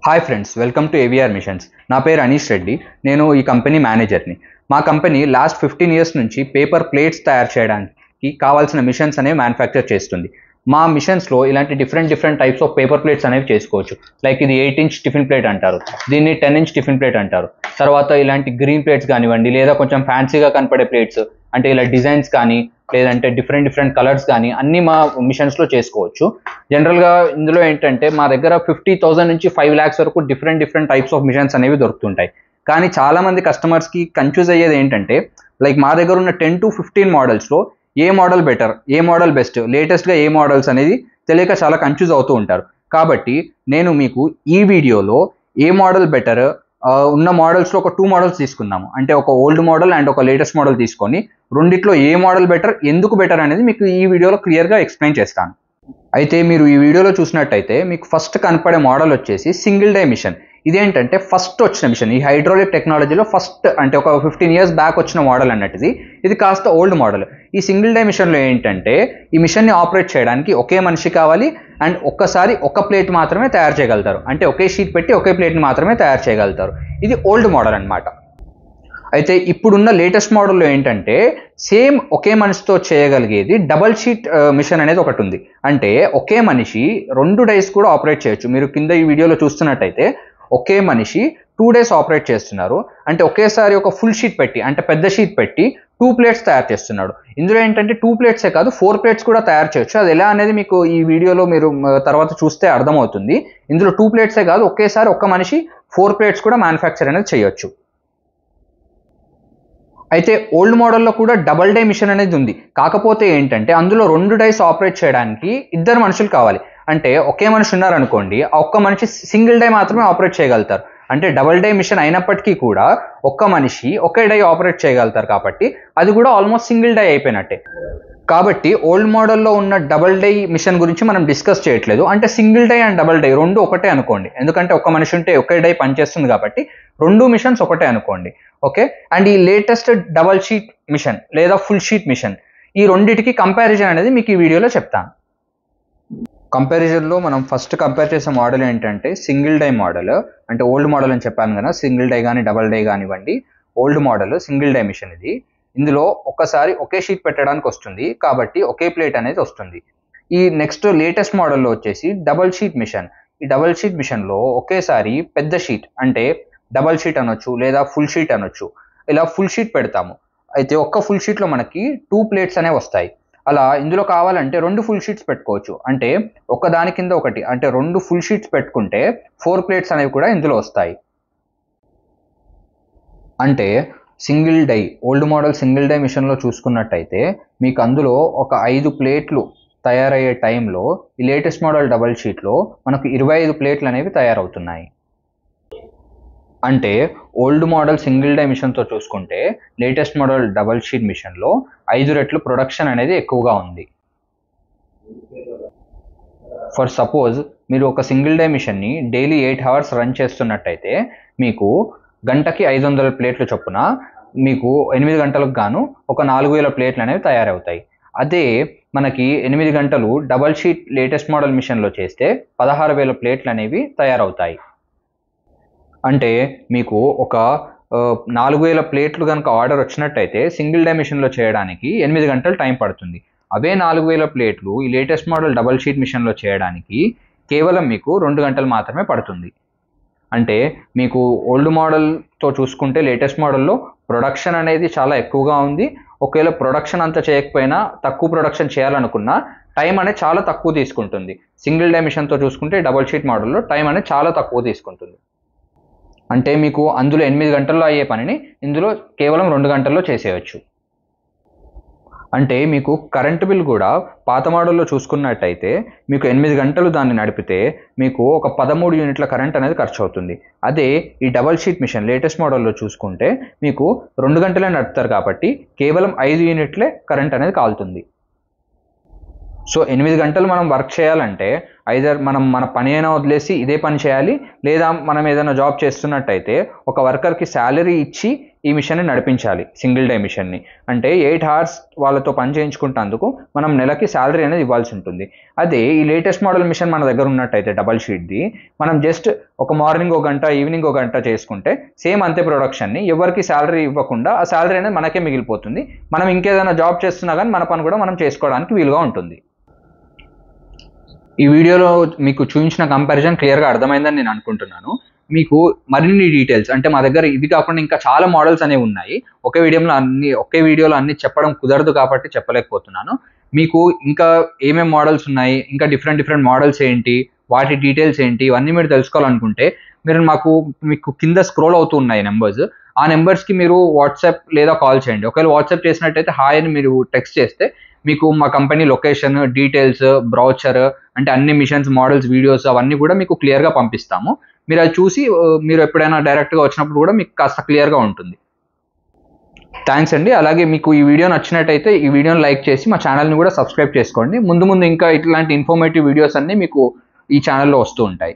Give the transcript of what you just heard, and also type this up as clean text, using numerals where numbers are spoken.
Hi friends, welcome to AVR machines. నా పేరు అనీష్ రెడ్డి. నేను ఈ కంపెనీ మేనేజర్ని. మా కంపెనీ లాస్ట్ 15 ఇయర్స్ నుంచి పేపర్ ప్లేట్స్ తయారు చేయడానికి కావాల్సిన మిషన్స్ అనేవి మ్యానుఫ్యాక్చర్ చేస్తుంది. మా మిషన్స్లో ఇలాంటి different types of paper plates అనేవి చేసుకోవచ్చు. లైక్ ఇది 8 ఇంచ్ టిఫిన్ ప్లేట్ అంటారు, దీన్ని 10 ఇంచ్ టిఫిన్ ప్లేట్ అంటారు. తర్వాత ఇలాంటి గ్రీన్ ప్లేట్స్ కానివ్వండి, లేదా కొంచెం ఫ్యాన్సీగా కనపడే ప్లేట్స్ అంటే ఇలా డిజైన్స్ కానీ లేదంటే డిఫరెంట్ కలర్స్ కానీ అన్నీ మా మిషన్స్లో చేసుకోవచ్చు. జనరల్గా ఇందులో ఏంటంటే మా దగ్గర 50,000 నుంచి 5 lakhs వరకు డిఫరెంట్ టైప్స్ ఆఫ్ మిషన్స్ అనేవి దొరుకుతుంటాయి. కానీ చాలామంది కస్టమర్స్కి కన్ఫ్యూజ్ అయ్యేది ఏంటంటే లైక్ మా దగ్గర ఉన్న 10 to 15 మోడల్స్లో ఏ మోడల్ బెటర్, ఏ మోడల్ బెస్ట్, లేటెస్ట్గా ఏ మోడల్స్ అనేది తెలియక చాలా కన్ఫ్యూజ్ అవుతూ ఉంటారు. కాబట్టి నేను మీకు ఈ వీడియోలో ఏ మోడల్ బెటర్, ఉన్న మోడల్స్లో ఒక 2 మోడల్స్ తీసుకుందాము. అంటే ఒక ఓల్డ్ మోడల్ అండ్ ఒక లేటెస్ట్ మోడల్ తీసుకొని రెండిట్లో ఏ మోడల్ బెటర్, ఎందుకు బెటర్ అనేది మీకు ఈ వీడియోలో క్లియర్గా ఎక్స్ప్లెయిన్ చేస్తాను. అయితే మీరు ఈ వీడియోలో చూసినట్టయితే మీకు ఫస్ట్ కనపడే మోడల్ వచ్చేసి సింగిల్ డై మిషన్. ఇదేంటంటే ఫస్ట్ వచ్చిన మిషన్, ఈ హైడ్రాలిక్ టెక్నాలజీలో ఫస్ట్ అంటే ఒక 15 years బ్యాక్ వచ్చిన మోడల్ అన్నట్టుది. ఇది కాస్త ఓల్డ్ మోడల్. ఈ సింగిల్ డై మిషన్లో ఏంటంటే ఈ మిషన్ని ఆపరేట్ చేయడానికి ఒకే మనిషి కావాలి అండ్ ఒక్కసారి ఒక ప్లేట్ మాత్రమే తయారు చేయగలుగుతారు. అంటే ఒకే షీట్ పెట్టి ఒకే ప్లేట్ని మాత్రమే తయారు చేయగలుగుతారు. ఇది ఓల్డ్ మోడల్ అన్నమాట. అయితే ఇప్పుడున్న లేటెస్ట్ మోడల్లో ఏంటంటే సేమ్ ఒకే మనిషితో చేయగలిగేది డబల్ షీట్ మిషన్ అనేది ఒకటి ఉంది. అంటే ఒకే మనిషి 2 days కూడా ఆపరేట్ చేయొచ్చు. మీరు కింద ఈ వీడియోలో చూస్తున్నట్టయితే ఒకే మనిషి 2 days ఆపరేట్ చేస్తున్నారు. అంటే ఒకేసారి ఒక ఫుల్ షీట్ పెట్టి అంటే పెద్ద షీట్ పెట్టి 2 plates తయారు చేస్తున్నాడు. ఇందులో ఏంటంటే 2 plates కాదు 4 plates కూడా తయారు చేయొచ్చు. అది ఎలా అనేది మీకు ఈ వీడియోలో మీరు తర్వాత చూస్తే అర్థమవుతుంది. ఇందులో 2 plates కాదు, ఒకేసారి ఒక్క మనిషి 4 plates కూడా మ్యానుఫ్యాక్చర్ అనేది చేయొచ్చు. అయితే ఓల్డ్ మోడల్లో కూడా డబల్ డై మిషన్ అనేది ఉంది. కాకపోతే ఏంటంటే అందులో 2 days ఆపరేట్ చేయడానికి 2 మనుషులు కావాలి. అంటే ఒకే మనిషి ఉన్నారనుకోండి, ఆ ఒక్క మనిషి సింగిల్ డై మాత్రమే ఆపరేట్ చేయగలుగుతారు. అంటే డబల్ డై మిషన్ అయినప్పటికీ కూడా ఒక్క మనిషి ఒకే డై ఆపరేట్ చేయగలుగుతారు. కాబట్టి అది కూడా ఆల్మోస్ట్ సింగిల్ డై అయిపోయినట్టే. కాబట్టి ఓల్డ్ మోడల్లో ఉన్న డబల్ డై మిషన్ గురించి మనం డిస్కస్ చేయట్లేదు. అంటే single die and double die రెండు ఒకటే అనుకోండి. ఎందుకంటే ఒక్క మనిషి ఉంటే ఒకే డై పనిచేస్తుంది కాబట్టి 2 మిషన్స్ ఒకటే అనుకోండి. ఓకే. అండ్ ఈ లేటెస్ట్ డబల్ షీట్ మిషన్ లేదా ఫుల్ షీట్ మిషన్, ఈ రెండింటికి కంపారిజన్ అనేది మీకు ఈ వీడియోలో చెప్తాను. కంపారిజన్లో మనం ఫస్ట్ కంపేర్ చేసే మోడల్ ఏంటంటే సింగిల్ డై మోడల్. అంటే ఓల్డ్ మోడల్ అని చెప్పాను కదా, సింగిల్ డై కానీ డబల్ డై కానివ్వండి, old model single die machine ఇది. ఇందులో ఒక్కసారి ఒకే షీట్ పెట్టడానికి వస్తుంది కాబట్టి ఒకే ప్లేట్ అనేది వస్తుంది. ఈ నెక్స్ట్ లేటెస్ట్ మోడల్లో వచ్చేసి డబల్ షీట్ మిషన్. ఈ డబల్ షీట్ మిషన్లో ఒకేసారి పెద్ద షీట్ అంటే డబల్ షీట్ అనొచ్చు లేదా ఫుల్ షీట్ అనొచ్చు, ఇలా ఫుల్ షీట్ పెడతాము. అయితే ఒక్క ఫుల్ షీట్లో మనకి 2 plates అనేవి వస్తాయి. అలా ఇందులో కావాలంటే 2 full sheets పెట్టుకోవచ్చు. అంటే ఒక దాని కింద ఒకటి, అంటే 2 full sheets పెట్టుకుంటే 4 plates అనేవి కూడా ఇందులో వస్తాయి. అంటే single die old model single die మిషన్లో చూసుకున్నట్టయితే మీకు అందులో ఒక 5 plates తయారయ్యే టైంలో ఈ లేటెస్ట్ మోడల్ డబల్ షీట్లో మనకు 25 plates అనేవి తయారవుతున్నాయి. అంటే ఓల్డ్ మోడల్ సింగిల్ డై మిషన్తో చూసుకుంటే లేటెస్ట్ మోడల్ డబల్ షీట్ మిషన్లో 5 రెట్లు ప్రొడక్షన్ అనేది ఎక్కువగా ఉంది. ఫర్ సపోజ్ మీరు ఒక సింగిల్ డై మిషన్ని డైలీ 8 hours రన్ చేస్తున్నట్టయితే మీకు గంటకి 500 plates చొప్పున మీకు 8 గంటలకు గాను ఒక 4000 plates అనేవి తయారవుతాయి. అదే మనకి 8 గంటలు డబల్ షీట్ లేటెస్ట్ మోడల్ మిషన్లో చేస్తే 16,000 plates అనేవి తయారవుతాయి. అంటే మీకు ఒక 4,000 plates కనుక ఆర్డర్ వచ్చినట్టయితే సింగిల్ డై మిషన్లో చేయడానికి 8 గంటలు టైం పడుతుంది. అవే 4,000 plates ఈ లేటెస్ట్ మోడల్ డబల్ షీట్ మిషన్లో చేయడానికి కేవలం మీకు 2 గంటలు మాత్రమే పడుతుంది. అంటే మీకు ఓల్డ్ మోడల్తో చూసుకుంటే లేటెస్ట్ మోడల్లో ప్రొడక్షన్ అనేది చాలా ఎక్కువగా ఉంది. ఒకవేళ ప్రొడక్షన్ అంతా చేయకపోయినా తక్కువ ప్రొడక్షన్ చేయాలనుకున్నా టైం అనేది చాలా తక్కువ తీసుకుంటుంది. సింగిల్ డై మిషన్తో చూసుకుంటే డబల్ షీట్ మోడల్లో టైం అనేది చాలా తక్కువ తీసుకుంటుంది. అంటే మీకు అందులో 8 గంటల్లో అయ్యే పనిని ఇందులో కేవలం 2 గంటల్లో చేసేయచ్చు. అంటే మీకు కరెంటు బిల్ కూడా పాత మోడల్లో చూసుకున్నట్టయితే మీకు 8 గంటలు దాన్ని నడిపితే మీకు ఒక 13 యూనిట్ల కరెంట్ అనేది ఖర్చు అవుతుంది. అదే ఈ డబల్ షీట్ మిషన్ లేటెస్ట్ మోడల్లో చూసుకుంటే మీకు 2 గంటలే నడుపుతారు కాబట్టి కేవలం 5 యూనిట్లే కరెంట్ అనేది కాలుతుంది. సో 8 గంటలు మనం వర్క్ చేయాలంటే ఐదర్ మనం మన పని అయినా వదిలేసి ఇదే పని చేయాలి, లేదా మనం ఏదైనా జాబ్ చేస్తున్నట్టయితే ఒక వర్కర్కి శాలరీ ఇచ్చి ఈ మిషన్ని నడిపించాలి, సింగిల్ డే మిషన్ని. అంటే 8 hours వాళ్ళతో పని చేయించుకుంటేందుకు మనం నెలకి శాలరీ అనేది ఇవ్వాల్సి ఉంటుంది. అదే ఈ లేటెస్ట్ మోడల్ మిషన్ మన దగ్గర ఉన్నట్టయితే డబల్ షీట్ది, మనం జస్ట్ ఒక మార్నింగ్ ఒక గంట, ఈవినింగ్ ఒక గంట చేసుకుంటే సేమ్ అంతే ప్రొడక్షన్ని ఎవరికి శాలరీ ఇవ్వకుండా ఆ శాలరీ అనేది మనకే మిగిలిపోతుంది. మనం ఇంకేదైనా జాబ్ చేస్తున్నా కానీ మన పని కూడా మనం చేసుకోవడానికి వీలుగా ఉంటుంది. ఈ వీడియోలో మీకు చూపించిన కంపారిజన్ క్లియర్గా అర్థమైందని నేను అనుకుంటున్నాను. మీకు మరిన్ని డీటెయిల్స్ అంటే మా దగ్గర ఇవి కాకుండా ఇంకా చాలా మోడల్స్ అనేవి ఉన్నాయి. ఒకే వీడియోలో అన్ని చెప్పడం కుదరదు కాబట్టి చెప్పలేకపోతున్నాను. మీకు ఇంకా ఏమేమి మోడల్స్ ఉన్నాయి, ఇంకా డిఫరెంట్ మోడల్స్ ఏంటి, వాటి డీటెయిల్స్ ఏంటి, ఇవన్నీ మీరు తెలుసుకోవాలనుకుంటే మీకు కింద స్క్రోల్ అవుతూ ఉన్నాయి నెంబర్స్. ఆ నెంబర్స్కి మీరు వాట్సాప్ లేదా కాల్ చేయండి. ఒకవేళ వాట్సాప్ చేసినట్టయితే హాయ్ అని మీరు టెక్స్ట్ చేస్తే మీకు మా కంపెనీ లొకేషన్, డీటెయిల్స్, బ్రౌచర్ అంటే అన్ని మిషన్స్, మోడల్స్, వీడియోస్ అవన్నీ కూడా మీకు క్లియర్గా పంపిస్తాము. మీరు అది చూసి మీరు ఎప్పుడైనా డైరెక్ట్గా వచ్చినప్పుడు కూడా మీకు కాస్త క్లియర్గా ఉంటుంది. థ్యాంక్స్ అండి. అలాగే మీకు ఈ వీడియో నచ్చినట్టయితే ఈ వీడియోని లైక్ చేసి మా ఛానల్ని కూడా సబ్స్క్రైబ్ చేసుకోండి. ముందు ఇంకా ఇట్లాంటి ఇన్ఫర్మేటివ్ వీడియోస్ అన్నీ మీకు ఈ ఛానల్లో వస్తూ ఉంటాయి.